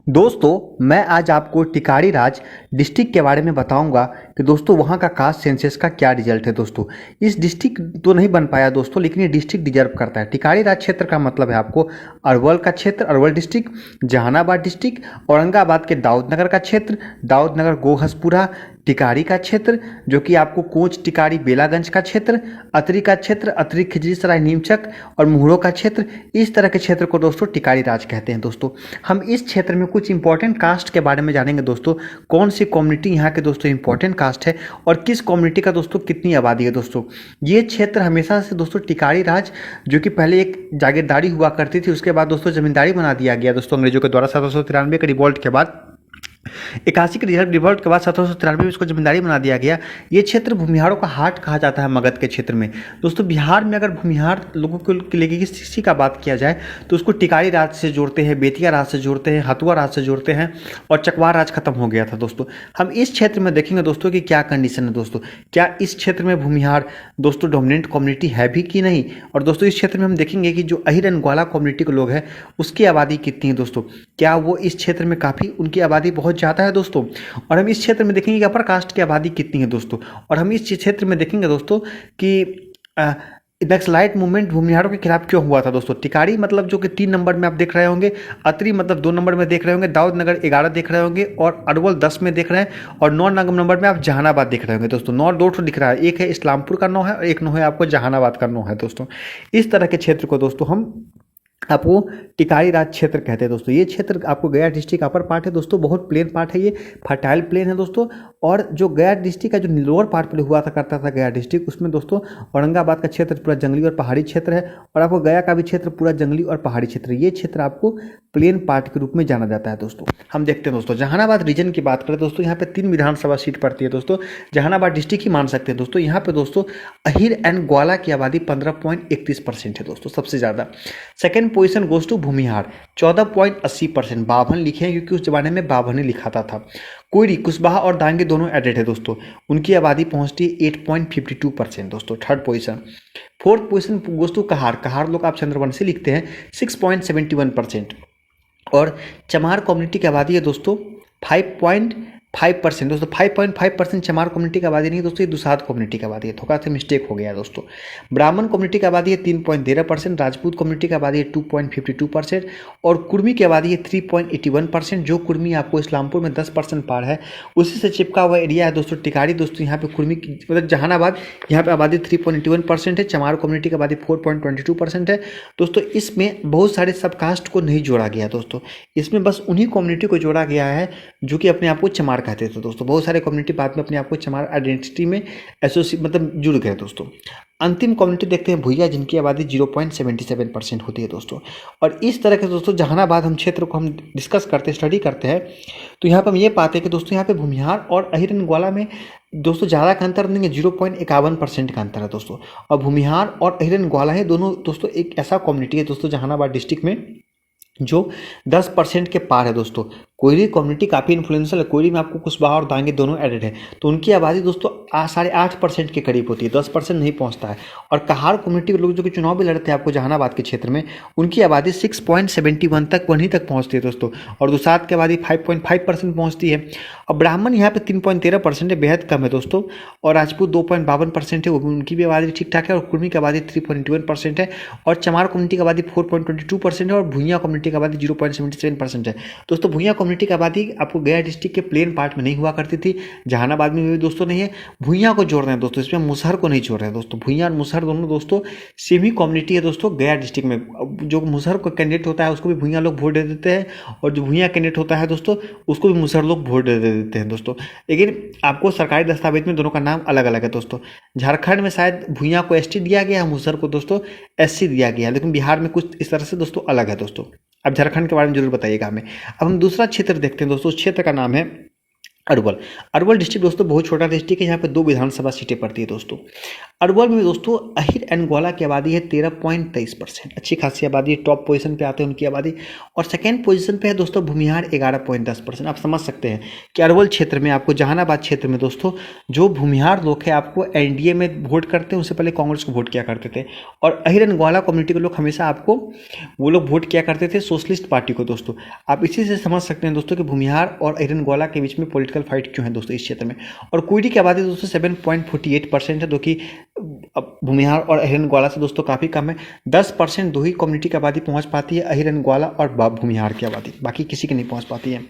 दोस्तों मैं आज आपको टिकारी राज डिस्ट्रिक्ट के बारे में बताऊंगा कि दोस्तों वहां का कास्ट सेंसस का क्या रिजल्ट है। दोस्तों इस डिस्ट्रिक्ट तो नहीं बन पाया दोस्तों, लेकिन ये डिस्ट्रिक्ट डिजर्व करता है। टिकारी राज क्षेत्र का मतलब है आपको अरवल का क्षेत्र, अरवल डिस्ट्रिक्ट, जहानाबाद डिस्ट्रिक्ट, औरंगाबाद के दाऊदनगर का क्षेत्र, दाऊदनगर गोहसपुरा टिकारी का क्षेत्र, जो कि आपको कोंच टिकारी बेलागंज का क्षेत्र, अतरी का क्षेत्र, अतरी खिजरीसराय नीमचक और मुहरों का क्षेत्र, इस तरह के क्षेत्र को दोस्तों टिकारी राज कहते हैं। दोस्तों हम इस क्षेत्र में कुछ इंपॉर्टेंट कास्ट के बारे में जानेंगे। दोस्तों कौन सी कम्युनिटी यहाँ के दोस्तों इंपॉर्टेंट कास्ट है और किस कम्युनिटी का दोस्तों कितनी आबादी है। दोस्तों ये क्षेत्र हमेशा से दोस्तों टिकारी राज, जो कि पहले एक जागीरदारी हुआ करती थी, उसके बाद दोस्तों जमींदारी बना दिया गया दोस्तों अंग्रेजों के द्वारा 1793 के रिवॉल्ट के बाद, 81 के रिवॉल्ट के बाद 1793 में इसको जमींदारी बना दिया गया। ये क्षेत्र भूमिहारों का हाट कहा जाता है मगध के क्षेत्र में। दोस्तों बिहार में अगर भूमिहार लोगों के लिए किसी का बात किया जाए तो उसको टिकारी राज से जोड़ते हैं, बेतिया राज से जोड़ते हैं, हथुआ राज से जोड़ते हैं, और चकवार राज खत्म हो गया था। दोस्तों हम इस क्षेत्र में देखेंगे दोस्तों कि क्या कंडीशन है। दोस्तों क्या इस क्षेत्र में भूमिहार दोस्तों डोमिनेंट कम्युनिटी है भी कि नहीं, और दोस्तों इस क्षेत्र में हम देखेंगे कि जो अहिर एंड ग्वाला कम्युनिटी के लोग हैं उसकी आबादी कितनी है। दोस्तों क्या वो इस क्षेत्र में काफ़ी उनकी आबादी बहुत ज़्यादा है दोस्तों, और हम इस क्षेत्र में देखेंगे कि अपर कास्ट की आबादी कितनी है दोस्तों, और हम इस क्षेत्र में देखेंगे दोस्तों कि नक्सलाइट मूवमेंट भूमिहारों के खिलाफ क्यों हुआ था। दोस्तों टिकारी मतलब जो कि 3 नंबर में आप देख रहे होंगे, अतरी मतलब 2 नंबर में देख रहे होंगे, दाऊदनगर 11 देख रहे होंगे, और अरवल 10 में देख रहे हैं, और 9 नंबर में आप जहानाबाद देख रहे होंगे। दोस्तों 9 2 दिख रहा है, एक है इस्लामपुर का 9 है और एक 9 है आपको जहानाबाद का 9 है। दोस्तों इस तरह के क्षेत्र को दोस्तों हम आपको टिकारी राज क्षेत्र कहते हैं। दोस्तों ये क्षेत्र आपको गया डिस्ट्रिक्ट अपर पार्ट है दोस्तों, बहुत प्लेन पार्ट है, ये फर्टाइल प्लेन है दोस्तों। और जो गया डिस्ट्रिक्ट का जो लोअर पार्ट पे हुआ था करता था गया डिस्ट्रिक्ट, उसमें दोस्तों औरंगाबाद का क्षेत्र पूरा जंगली और पहाड़ी क्षेत्र है, और आपको गया का भी क्षेत्र पूरा जंगली और पहाड़ी क्षेत्र। ये क्षेत्र आपको प्लेन पार्ट के रूप में जाना जाता है। दोस्तों हम देखते हैं दोस्तों जहानाबाद रीजन की बात करें दोस्तों, यहाँ पे 3 विधानसभा सीट पड़ती है दोस्तों, जहानाबाद डिस्ट्रिक्ट ही मान सकते हैं दोस्तों। यहाँ पे दोस्तों अहिर एंड ग्वाला की आबादी 15.31% है दोस्तों, सबसे ज़्यादा। Second position goes to Bhumihar 14.80%, Babhan लिखे हैं क्योंकि उस जमाने में बाभन ही लिखाता था। कोयरी, कुशवाहा और दांगे दोनों एडेड है दोस्तों, उनकी आबादी पहुंचती है 8.52% दोस्तों, third position. Fourth position goes to Kahar, Kahar लोग आप चंद्रवंशी लिखते हैं 6.71%, और चमार कम्युनिटी की आबादी है दोस्तों 5.5% दोस्तों। 5.5% चमार कम्युनिटी की आबादी नहीं दोस्तों, ये दुसाध कम्युनिटी की आबादी है, थोड़ा सा मिस्टेक हो गया दोस्तों। ब्राह्मण कम्युनिटी की आबादी है 3.13%, राजपूत कम्युनिटी की आबादी है 2.52%, और कुर्मी की आबादी है 3.81%। जो कुर्मी आपको इस्लामपुर में 10% पार है, उसी से चिपका हुआ एरिया है दोस्तों टिकारी। दोस्तों यहाँ पे कुर्मी की मतलब जहानाबाद, यहाँ पे आबादी 3.81% है, चमार कम्युनिटी की आबादी 4.22% है। दोस्तों इसमें बहुत सारे सब कास्ट को नहीं जोड़ा गया दोस्तों, इसमें बस उन्हीं कम्युनिटी को जोड़ा गया है जो कि अपने आप को चमार कहते थे दोस्तों। बहुत सारे कम्युनिटी बाद में अपने आप को चमार आइडेंटिटी में एसोसिएट मतलब जुड़ गए दोस्तों। अंतिम कम्युनिटी देखते हैं भुइया, जिनकी आबादी 0.77% होती है दोस्तों। और इस तरह के दोस्तों जहानाबाद हम क्षेत्र को हम डिस्कस करते स्टडी करते हैं तो यहाँ पर हम ये पाते हैं कि दोस्तों यहाँ पे भूमिहार और अहिर एंड ग्वाला में दोस्तों ज़्यादा का अंतर नहीं है, 0.51% का अंतर है दोस्तों। और भूमिहार और अहिर एंड ग्वाला है दोनों दोस्तों एक ऐसा कम्युनिटी है दोस्तों जहानाबाद डिस्ट्रिक्ट में जो 10% के पार है दोस्तों। कोयरी कम्युनिटी काफ़ी इन्फ्लुएंशियल है, कोयरी में आपको कुशवाहा और दांगे दोनों एडेड है, तो उनकी आबादी दोस्तों 8.5% के करीब होती है, 10% नहीं पहुंचता है। और कहार कम्युनिटी के लोग जो कि चुनाव भी लड़ते हैं आपको जहानाबाद के क्षेत्र में, उनकी आबादी 6.71 तक वहीं तक पहुँचती है दोस्तों, और दुसाध की आबादी 5.5% पहुँचती है। और ब्राह्मण यहाँ पे 3.13% है, बेहद कम है दोस्तों, और राजपूत 2.52% है, वो उनकी भी आबादी ठीक ठाक है, और कुर्मी की आबादी 3.21% है, और चमार कम्युनिटी की आबादी 4.22% है, और भुइया कम्युनिटी की आबादी 0.77% है। दोस्तों भुइया कम्युनिटी की आबादी आपको गया डिस्ट्रिक्ट के प्लेन पार्ट में नहीं हुआ करती थी, जहानाबाद में भी दोस्तों नहीं है। भुइया को जोड़ रहे हैं दोस्तों, इसमें मुसहर को नहीं जोड़ रहे हैं दोस्तों। भुइया और मुसहर दोनों दोस्तों सेम ही कम्युनिटी है दोस्तों गया डिस्ट्रिक्ट में। जो मुसहर का कैंडिडेट होता है उसको भी भुइया लोग वोट दे देते हैं, और जो भुइया कैंडिडेट होता है दोस्तों उसको भी मुसहर लोग वोट दे देते हैं दोस्तों। लेकिन आपको सरकारी दस्तावेज में दोनों का नाम अलग अलग है दोस्तों। झारखंड में शायद भुइया को एसटी दिया गया है, मुसहर को दोस्तों एससी दिया गया है, लेकिन बिहार में कुछ इस तरह से दोस्तों अलग है दोस्तों। अब झारखंड के बारे में जरूर बताइएगा हमें। अब हम दूसरा क्षेत्र देखते हैं दोस्तों, उस क्षेत्र का नाम है अरवल। अरवल डिस्ट्रिक्ट दोस्तों बहुत छोटा डिस्ट्रिक्ट है, यहाँ पे 2 विधानसभा सीटें पड़ती है दोस्तों। अरवल में दोस्तों अहिर एंड ग्वाला की आबादी है 13.23%, अच्छी खासी आबादी, टॉप पोजीशन पे आते हैं उनकी आबादी। और सेकेंड पोजीशन पे है दोस्तों भूमिहार 11.10%। आप समझ सकते हैं कि अरवल क्षेत्र में आपको, जहानाबाद क्षेत्र में दोस्तों जो भूमिहार लोग हैं आपको एनडीए में वोट करते हैं, उससे पहले कांग्रेस को वोट किया करते थे। और अहिर एंड ग्वाला कम्युनिटी के लोग हमेशा आपको, वो लोग वोट किया करते थे सोशलिस्ट पार्टी को दोस्तों। आप इसी से समझ सकते हैं दोस्तों कि भूमिहार और अहिर एंड ग्वाला के बीच में पॉलिटिकल फाइट क्यों है दोस्तों इस क्षेत्र में। और कुइडी की आबादी दोस्तों 7.48% है, जो कि भूमिहार और अहिर एंड ग्वाला से दोस्तों काफ़ी कम है। 10% दो ही कम्युनिटी की आबादी पहुंच पाती है, अहिर एंड ग्वाला और भूमिहार की आबादी, बाकी किसी की नहीं पहुंच पाती है।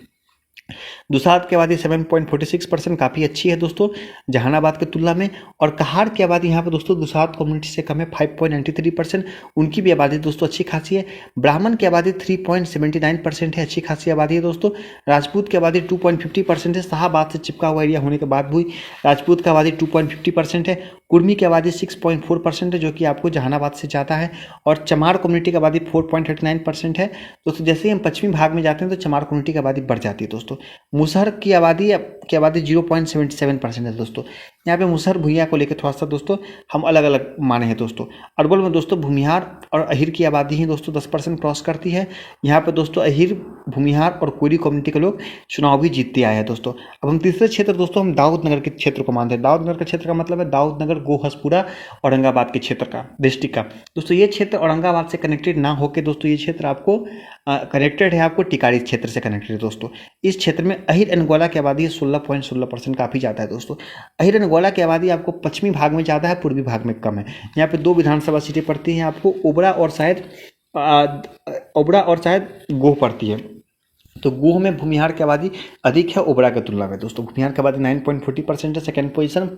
दुसाध की आबादी 7.46%, काफ़ी अच्छी है दोस्तों जहानाबाद की तुलना में। और कहार की आबादी यहाँ पे दोस्तों दुसाध कम्युनिटी से कम है 5.93%, उनकी भी आबादी दोस्तों अच्छी खासी है। ब्राह्मण की आबादी 3.79% है, अच्छी खासी आबादी है दोस्तों। राजपूत की आबादी 2.50% है, शाहबाद से चिपका हुआ एरिया होने के बाद भी राजपूत की आबादी 2.50% है। कुर्मी की आबादी 6.4% है, जो कि आपको जहानाबाद से ज़्यादा है। और चमार कम्युनिटी की आबादी 4.39% है दोस्तों। जैसे ही हम पश्चिमी भाग में जाते हैं तो चमार कम्युनिटी की आबादी बढ़ जाती है दोस्तों। मुसहर की आबादी 0.77% है दोस्तों। यहाँ पे मुसहर भूमिया को लेकर थोड़ा सा दोस्तों हम अलग अलग माने हैं दोस्तों। अरवल में दोस्तों भूमिहार और अहिर की आबादी ही दोस्तों 10% क्रॉस करती है। यहाँ पे दोस्तों अहिर, भूमिहार और कोयरी कम्युनिटी के लोग चुनाव भी जीतते आए हैं दोस्तों। अब हम तीसरे क्षेत्र दोस्तों हम दाऊद नगर के क्षेत्र को मानते हैं। दाऊद नगर का क्षेत्र का मतलब है दाऊद नगर, गोहसपुरा, औरंगाबाद के क्षेत्र का, डिस्ट्रिक्ट का दोस्तों। ये क्षेत्र औरंगाबाद से कनेक्टेड ना होकर दोस्तों ये क्षेत्र आपको कनेक्टेड है, आपको टिकारी क्षेत्र से कनेक्टेड है दोस्तों। इस क्षेत्र में अहिर एंड ग्वाला की आबादी 16.16%, काफ़ी ज़्यादा है दोस्तों। अहिर एंड ग्वाला की आबादी आपको पश्चिमी भाग में ज़्यादा है, पूर्वी भाग में कम है। यहाँ पे 2 विधानसभा सीटें पड़ती हैं आपको, ओबरा और शायद गोह पड़ती है। तो गोह में भूमिहार की आबादी अधिक है ओबरा की तुलना में दोस्तों। भूमिहार की आबादी 9.40% है, सेकेंड पोजीशन।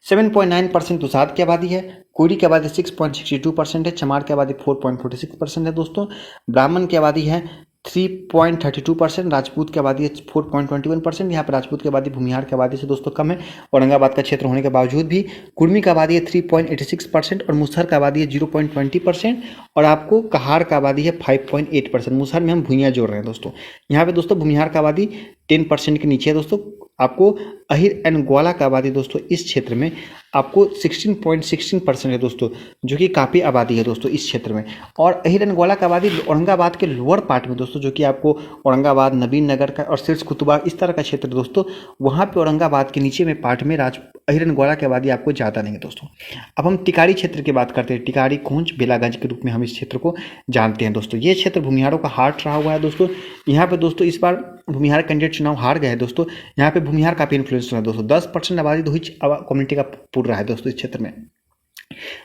7.9% दुसाध की आबादी है। कोयरी की आबादी 6.62% है। चमार की आबादी 4.46% है दोस्तों। ब्राह्मण की आबादी है 3.32%। राजपूत की आबादी है 4.21%। यहाँ पर राजपूत की आबादी भूमिहार की आबादी से दोस्तों कम है, औरंगाबाद का क्षेत्र होने के बावजूद भी। कुर्मी की आबादी है 3.86% और मुसहर की आबादी है 0.20%। और आपको कहार की आबादी है 5.8%। मुसहर में हम भूइयाँ जोड़ रहे हैं दोस्तों। यहाँ पे दोस्तों भूमिहार की आबादी 10% के नीचे है दोस्तों। आपको अहिर एंड ग्वाला की आबादी दोस्तों इस क्षेत्र में आपको 16.16% है दोस्तों, जो कि काफ़ी आबादी है दोस्तों इस क्षेत्र में। और अहिर एंड ग्वाला की आबादी औरंगाबाद के लोअर पार्ट में दोस्तों, जो कि आपको औरंगाबाद, नवीन नगर का और सिर्स कुतुबा इस तरह का क्षेत्र दोस्तों, वहाँ पे औरंगाबाद के नीचे में पार्ट में अहिर एंड ग्वाला की आबादी आपको ज़्यादा नहीं है दोस्तों। अब हम टिकारी क्षेत्र की बात करते हैं। टिकारी, कोंच, बेलागंज के रूप में हम इस क्षेत्र को जानते हैं दोस्तों। ये क्षेत्र भूमिहारों का हार्ट रहा हुआ है दोस्तों। यहाँ पे दोस्तों इस बार भूमिहार कैंडिडेट चुनाव हार गए हैं दोस्तों। यहाँ पे भूमिहार काफ़ी इन्फ्लुएंस है दोस्तों। 10% आबादी दो ही कम्युनिटी का पूर रहा है दोस्तों इस क्षेत्र में।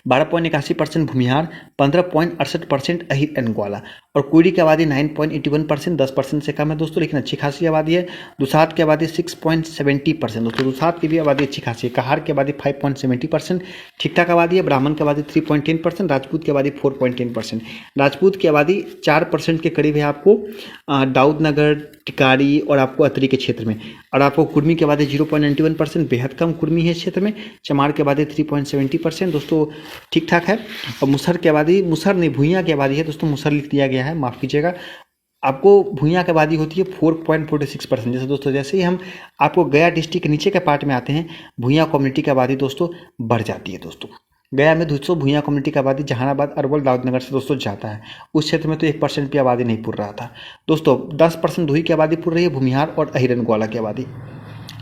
12.81% भूमिहार, 15.68% अहिर एंड ग्वाला। और कोयरी की आबादी 9.81%, 10% से कम है दोस्तों, लेकिन अच्छी खासी आबादी है। दुसाध की आबादी 6.70% दोस्तों। दुसाध की भी आबादी अच्छी खासी है। कहार की आबादी 5.70%, ठीक ठाक आबादी है। ब्राह्मण की आबादी 3.10%, राजपूत की आबादी 4.10%। राजपूत की आबादी 4% के करीब है आपको दाऊद नगर, टिकारी और आपको अतरी के क्षेत्र में। और आपको कुर्मी की आबादी 0.91%, बेहद कम कुर्मी है इस क्षेत्र में। चमार की आबादी 3.70% दोस्तों, ठीक ठाक है। और मुसहर की आबादी, मुसहर नहीं भूइयाँ की आबादी है दोस्तों, मुसहर लिख दिया गया है, माफ़ कीजिएगा। आपको भूइयाँ की आबादी होती है 4.46%। जैसे दोस्तों जैसे ही हम आपको गया डिस्ट्रिक्ट के नीचे के पार्ट में आते हैं, भूइयाँ कम्युनिटी की आबादी दोस्तों बढ़ जाती है दोस्तों। गया में 200 भूइयाँ कम्युनिटी की आबादी जहानाबाद, अरवल, दाऊदनगर से दोस्तों जाता है। उस क्षेत्र में तो 1% की आबादी नहीं पूर रहा था दोस्तों। 10% दूही की आबादी पूर रही है, भूमिहार और अहिर एंड ग्वाला की आबादी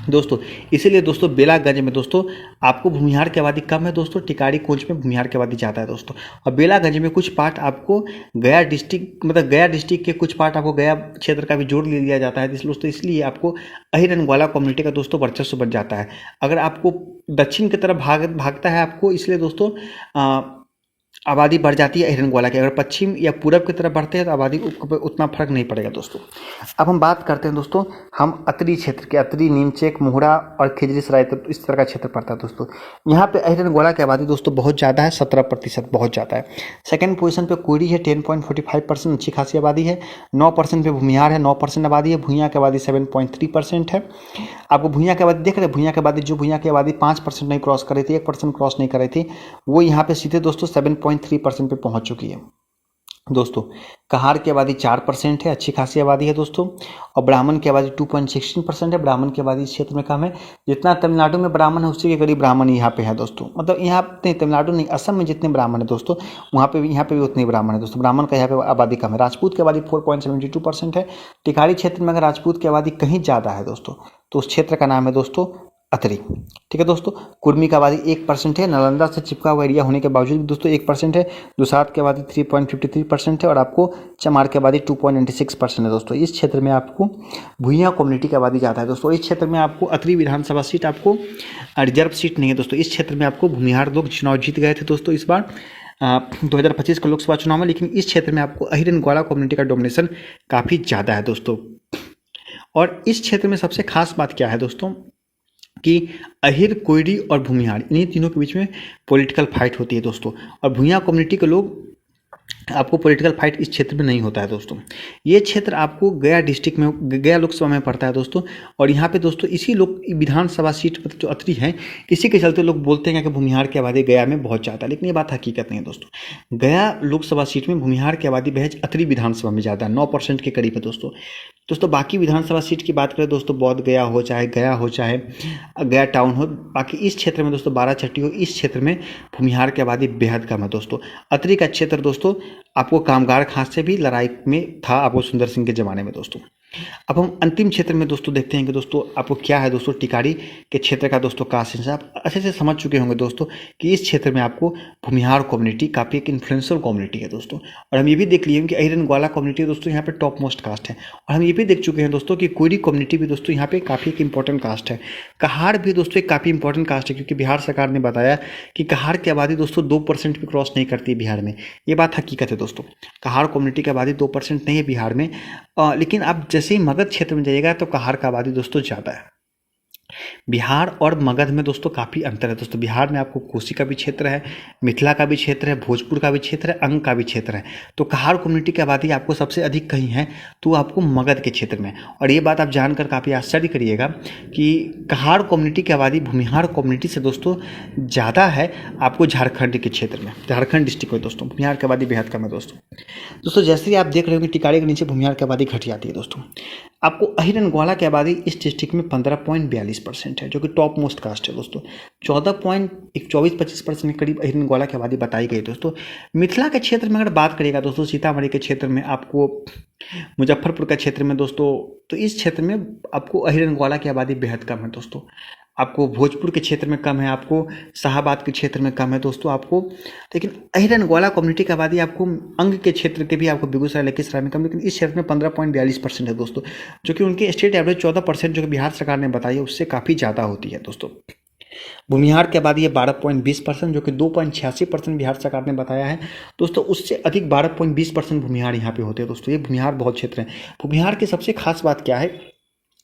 दोस्तों। इसीलिए दोस्तों बेलागंज में दोस्तों आपको भूमिहार की आबादी कम है दोस्तों। टिकारी, कोंच में भूमिहार की आबादी ज़्यादा है दोस्तों। और बेलागंज में कुछ पार्ट आपको गया डिस्ट्रिक्ट, मतलब गया डिस्ट्रिक्ट के कुछ पार्ट आपको गया क्षेत्र का भी जोड़ ले लिया जाता है दोस्तों। इसलिए आपको अहिर एंड ग्वाला कम्युनिटी का दोस्तों वर्चस्व बन जाता है। अगर आपको दक्षिण की तरफ भागता है आपको, इसलिए दोस्तों आबादी बढ़ जाती है अहिर एंड ग्वाला की। अगर पश्चिम या पूरब की तरफ बढ़ते हैं तो आबादी उतना फर्क नहीं पड़ेगा दोस्तों। अब हम बात करते हैं दोस्तों हम अतरी क्षेत्र के। अतरी, नीमचेक, मोहरा और खिजरीसराय, तो इस तरह का क्षेत्र पड़ता है दोस्तों। यहाँ पे अहिर एंड ग्वाला की आबादी दोस्तों बहुत ज़्यादा है, 17%, बहुत ज़्यादा है। सेकंड पोजीशन पे कोयरी है 10.45%, अच्छी खासी आबादी है। 9% पे भूमिहार है, 9% आबादी है। भूइयाँ की आबादी 7.3% है। आपको भूइयाँ की आबादी देख रहे हैं, भूइयाँ की आबादी, जो भूइयाँ की आबादी 5% नहीं क्रॉस कर रही थी, 1% क्रॉस नहीं कर रही थी, वो यहाँ पे सीधे दोस्तों 7.3% पे पहुंच चुकी है। दोस्तों कहार की आबादी 4% है, अच्छी खासी आबादी है दोस्तों। और ब्राह्मण की आबादी 2.16% है। ब्राह्मण की आबादी इस क्षेत्र में कम है। जितना तमिलनाडु में ब्राह्मण है उससे के करीब ब्राह्मण यहाँ पे है दोस्तों। मतलब यहाँ पे तमिलनाडु नहीं, असम में जितने ब्राह्मण है दोस्तों वहाँ पे भी उतने ब्राह्मण है दोस्तों। ब्राह्मण का यहाँ पे आबादी कम है। राजपूत की आबादी 4.72% है। टिकारी क्षेत्र में अगर राजपूत की आबादी कहीं ज़्यादा है दोस्तों तो उस क्षेत्र का नाम है दोस्तों अतरी। ठीक है दोस्तों। कुर्मी का आबादी 1% है। नालंदा से चिपका हुआ एरिया होने के बावजूद दोस्तों 1% है। दुसाध की आबादी 3.53% है। और आपको चमार की आबादी 2.96% है दोस्तों। इस क्षेत्र में आपको भुइयां कम्युनिटी की आबादी ज़्यादा है दोस्तों। इस क्षेत्र में आपको अतरी विधानसभा सीट आपको रिजर्व सीट नहीं है दोस्तों। इस क्षेत्र में आपको भूमिहार लोग चुनाव जीत गए थे दोस्तों इस बार 2025 के लोकसभा चुनाव में। लेकिन इस क्षेत्र में आपको अहिर एंड ग्वाला कम्युनिटी का डोमिनेशन काफ़ी ज़्यादा है दोस्तों। और इस क्षेत्र में सबसे खास बात क्या है दोस्तों कि अहिर, कोयरी और भूमिहार इन्हीं तीनों के बीच में पॉलिटिकल फाइट होती है दोस्तों। और भूइयां कम्युनिटी के लोग आपको पॉलिटिकल फाइट इस क्षेत्र में नहीं होता है दोस्तों। ये क्षेत्र आपको गया डिस्ट्रिक्ट में, गया लोकसभा में पड़ता है दोस्तों। और यहाँ पे दोस्तों इसी लोक विधानसभा सीट पर जो अतरी है इसी के चलते लोग बोलते हैं कि भूमिहार की आबादी गया में बहुत ज़्यादा है। लेकिन ये बात हकीकत नहीं है दोस्तों। गया लोकसभा सीट में भूमिहार की आबादी बहज अतरी विधानसभा में ज़्यादा है, 9% के करीब है दोस्तों। बाकी विधानसभा सीट की बात करें दोस्तों, बौद्ध गया हो, चाहे गया टाउन हो, बाकी इस क्षेत्र में दोस्तों बाराचट्टी हो, इस क्षेत्र में भूमिहार की आबादी बेहद कम है दोस्तों। अतरी का क्षेत्र दोस्तों आपको कामगार खास से भी लड़ाई में था आपको सुंदर सिंह के ज़माने में दोस्तों। अब हम अंतिम क्षेत्र में दोस्तों देखते हैं कि दोस्तों आपको क्या है दोस्तों टिकारी के क्षेत्र का दोस्तों कास्ट सेंसस। आप अच्छे से समझ चुके होंगे दोस्तों कि इस क्षेत्र में आपको भूमिहार कम्युनिटी काफ़ी एक इन्फ्लुएंशियल कम्युनिटी है दोस्तों। और हम ये भी देख लिए कि अहिर एंड ग्वाला कम्युनिटी दोस्तों यहाँ पे टॉप मोस्ट कास्ट है। और हम ये भी देख चुके हैं दोस्तों कि कोयरी कम्युनिटी भी दोस्तों यहाँ पे काफ़ी एक इंपॉर्टेंट कास्ट है। कहार भी दोस्तों एक काफ़ी इंपॉर्टेंट कास्ट है, क्योंकि बिहार सरकार ने बताया कि कहार की आबादी दोस्तों 2% भी क्रॉस नहीं करती है बिहार में। ये बात हकीकत है दोस्तों। कहार कम्युनिटी की आबादी 2% नहीं है बिहार में। लेकिन आप जैसे ही मगध क्षेत्र में जाइएगा तो कहार का आबादी दोस्तों ज़्यादा है। बिहार और मगध में दोस्तों काफ़ी अंतर है दोस्तों। बिहार में आपको कोसी का भी क्षेत्र है, मिथिला का भी क्षेत्र है, भोजपुर का भी क्षेत्र है, अंग का भी क्षेत्र है। तो कहार कम्युनिटी की आबादी आपको सबसे अधिक कहीं है तो आपको मगध के क्षेत्र में। और ये बात आप जानकर काफ़ी आश्चर्य करिएगा कि कहार कम्युनिटी की आबादी भूमिहार कम्युनिटी से दोस्तों ज़्यादा है आपको झारखंड के क्षेत्र में, झारखंड डिस्ट्रिक्ट में दोस्तों भूमिहार की आबादी बेहद कम है दोस्तों। जैसे ही आप देख रहे हो कि टिकारी के नीचे भूमिहार की आबादी घट जाती है दोस्तों। आपको अहिर एंड ग्वाला की आबादी इस डिस्ट्रिक्ट में 15.42% है, जो कि टॉप मोस्ट कास्ट है दोस्तों। 24.25% के करीब अहिर एंड ग्वाला की आबादी बताई गई दोस्तों। मिथिला के क्षेत्र में अगर बात करिएगा दोस्तों, सीतामढ़ी के क्षेत्र में, आपको मुजफ्फरपुर के क्षेत्र में दोस्तों, तो इस क्षेत्र में आपको अहिर एंड ग्वाला की आबादी बेहद कम है दोस्तों। आपको भोजपुर के क्षेत्र में कम है, आपको शाहाबाद के क्षेत्र में कम है दोस्तों आपको। लेकिन अहिर एंड ग्वाला कम्युनिटी की आबादी आपको अंग के क्षेत्र के भी आपको बेगूसराय, लखीसराय में कम, लेकिन इस क्षेत्र में 15.42% है दोस्तों, जो कि उनके स्टेट एवरेज 14% जो कि बिहार सरकार ने बताई है उससे काफ़ी ज़्यादा होती है दोस्तों। भूमिहार की आबादी है 12.20%, जो कि 2.86% बिहार सरकार ने बताया है दोस्तों। उससे अधिक 12.20% भूमिहार यहाँ पे होते हैं दोस्तों। ये भूमिहार बहुत क्षेत्र है। भूमिहार की सबसे खास बात क्या है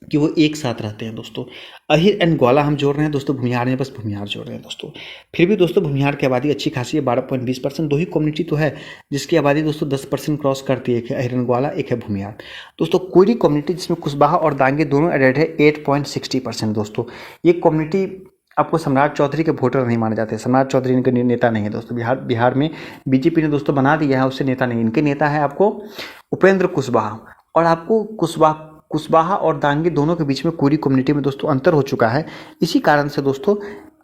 कि वो एक साथ रहते हैं दोस्तों। अहिर एंड ग्वाला हम जोड़ रहे हैं दोस्तों, भूमिहार में बस भूमिहार जोड़ रहे हैं दोस्तों। फिर भी दोस्तों भूमिहार की आबादी अच्छी खासी है, 12.20%। दो ही कम्युनिटी तो है जिसकी आबादी दोस्तों 10% क्रॉस करती है, एक है अहिर एंड ग्वाला, एक है भूमिहार दोस्तों। कोयरी कम्युनिटी जिसमें कुशवाहा और दांगे दोनों एडेड है 8.60% दोस्तों। ये कम्युनिटी आपको सम्राट चौधरी के वोटर नहीं माने जाते। सम्राट चौधरी इनके नेता नहीं है दोस्तों। बिहार में बीजेपी ने दोस्तों बना दिया है, उससे नेता नहीं। इनके नेता है आपको उपेंद्र कुशवाहा। और आपको कुशवाहा और दांगे दोनों के बीच में कोयरी कम्युनिटी में दोस्तों अंतर हो चुका है। इसी कारण से दोस्तों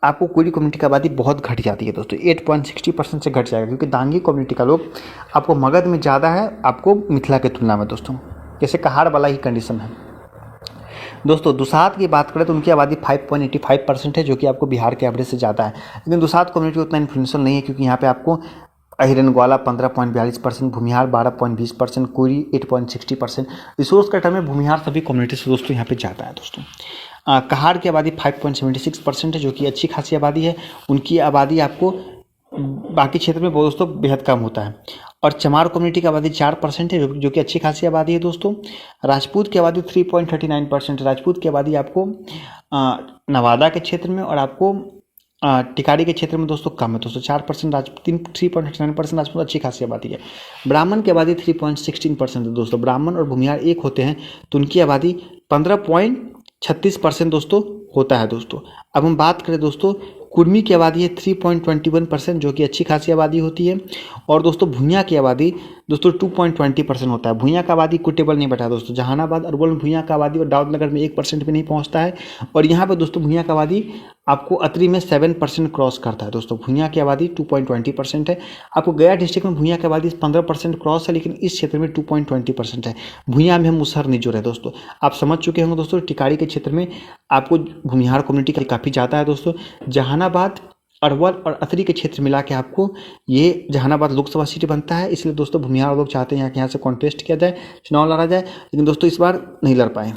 आपको कोयरी कम्युनिटी की आबादी बहुत घट जाती है दोस्तों, 8.60% से घट जाएगा, क्योंकि दांगी कम्युनिटी का लोग आपको मगध में ज़्यादा है आपको मिथिला के तुलना में दोस्तों। जैसे कहार वाला ही कंडीशन है दोस्तों। दुसाध की बात करें तो उनकी आबादी 5.85% है, जो कि आपको बिहार के एवरेज से ज़्यादा है। लेकिन दुसाध कम्युनिटी उतना इन्फ्लुएंशियल नहीं है, क्योंकि यहाँ पे आपको Ahir and Gwala 15.42%, Bhumihar 12.20%, Koeri 8.60%। Resource का टर्म में भूमिहार सभी कम्युनिटी से दोस्तों यहाँ पे ज़्यादा है दोस्तों। कहार की आबादी 5.76% है, जो कि अच्छी खासी आबादी है। उनकी आबादी आपको बाकी क्षेत्र में दोस्तों बेहद कम होता है। और चमार कम्युनिटी की आबादी 4% है, जो कि अच्छी खासी आबादी है दोस्तों। राजपूत की आबादी 3.39%। राजपूत की आबादी आपको नवादा के क्षेत्र में और आपको टिकारी के क्षेत्र में दोस्तों कम है दोस्तों। 4% 3.39% राजपूत अच्छी खासी आबादी है। ब्राह्मण की आबादी 3.16% है दोस्तों। ब्राह्मण और भूमिहार एक होते हैं तो उनकी आबादी 15.36% दोस्तों होता है दोस्तों। अब हम बात करें दोस्तों कुर्मी की आबादी है 3.21%, जो कि अच्छी खासी आबादी होती है। और दोस्तों भुइयाँ की आबादी दोस्तों 2.20% होता है। भुइयाँ का आबादी कोई टेबल नहीं बैठा दोस्तों। जहानाबाद अरवल में भुइयाँ का आबादी और दाऊदनगर में 1% भी नहीं पहुँचता है। और यहाँ पर दोस्तों भुइयाँ का आबादी आपको अतरी में 7% क्रॉस करता है। दोस्तों भुइयाँ की आबादी 2.20% है। आपको गया डिस्ट्रिक्ट में भुइयाँ की आबादी 15% क्रॉस है, लेकिन इस क्षेत्र में 2.20% है। भुइयाँ में हम मुसहर नहीं जुड़े दोस्तों। आप समझ चुके होंगे दोस्तों, टिकारी के क्षेत्र में आपको भूमिहार कम्युनिटी काफ़ी ज़्यादा है दोस्तों। जहानाबाद अरवल और अतरी के क्षेत्र मिला के आपको ये जहानाबाद लोकसभा सीट बनता है। इसलिए दोस्तों भूमिहार लोग चाहते हैं यहाँ से कॉन्टेस्ट किया जाए, चुनाव लड़ा जाए, लेकिन दोस्तों इस बार नहीं लड़ पाए।